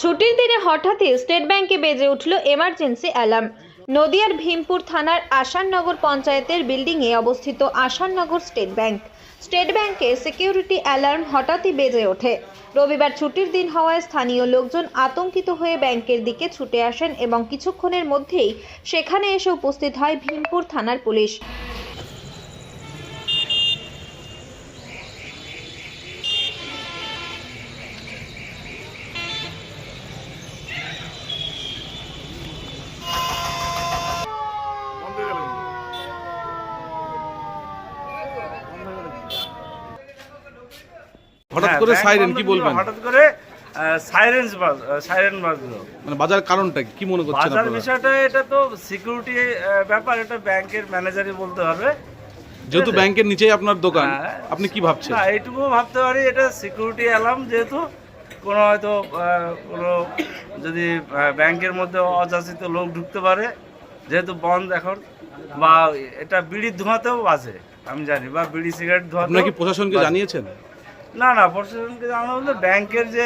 ছুটির দিনে হঠাৎই স্টেট ব্যাংকে বেজে উঠল এমার্জেন্সি অ্যালার্ম। নদিয়ার ভীমপুর থানার আসাননগর পঞ্চায়েতের বিল্ডিংয়ে অবস্থিত আসাননগর স্টেট ব্যাংকের সিকিউরিটি অ্যালার্ম হঠাৎই বেজে ওঠে। রবিবার ছুটির দিন হওয়ায় স্থানীয় লোকজন আতঙ্কিত হয়ে ব্যাংকের দিকে ছুটে আসেন এবং কিছুক্ষণের মধ্যেই সেখানে এসে উপস্থিত হয় ভীমপুর থানার পুলিশ। হঠাৎ করে সাইরেন কি বলবেন? হঠাৎ করে সাইরেন বাজলো। মানে বাজার কারণটা কি মনে করছেন বাজার আপনারা? বিষয়টা এটা তো সিকিউরিটি ব্যাপার, এটা ব্যাংকের ম্যানেজারই বলতে হবে। যেহেতু ব্যাংকের নিচেই আপনার দোকান, হ্যাঁ। আপনি কি ভাবছেন? না, এইটুকু ভাবতে পারি এটা সিকিউরিটি অ্যালার্ম, যেহেতু কোনো হয়তো কোনো যদি ব্যাংকের মধ্যে অযাচিত লোক ঢুকতে পারে, যেহেতু বন্ধ এখন, বা এটা বিড়ির ধোঁয়াতেও বাজে আমি জানি, বা বিড়ি সিগারেট ধোঁয়াতে। আপনারা কি প্রশাসনকে জানিয়েছেন? না না, প্রশাসনকে জানানো বলতে ব্যাংকের যে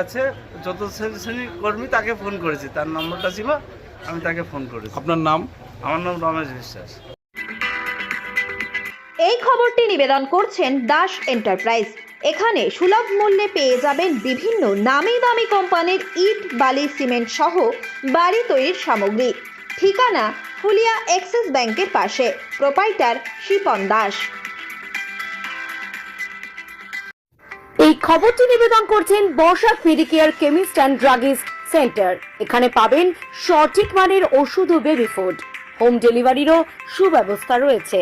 আছে চতুর্থ শ্রেণীর কর্মী, তাকে ফোন করেছি, তার নম্বরটা ছিল, আমি তাকে ফোন করেছি। আপনার নাম? আমার নাম রমেশ বিশ্বাস। এই খবরটি নিবেদন করছেন দাস এন্টারপ্রাইজ। এখানে সুলভ মূল্যে পেয়ে যাবেন বিভিন্ন নামি দামি কোম্পানির ইট, বালি, সিমেন্ট সহ বাড়ি তৈরির সামগ্রী। ঠিকানা ফুলিয়া এক্সিস ব্যাংকের পাশে। প্রোপাইটার শিপন দাস। এই খবরটি নিবেদন করছেন Barsha Medicare chemist and druggist centre. এখানে পাবেন সঠিক মানের ওষুধ ও বেবি ফুড। হোম ডেলিভারিরও সুব্যবস্থা রয়েছে।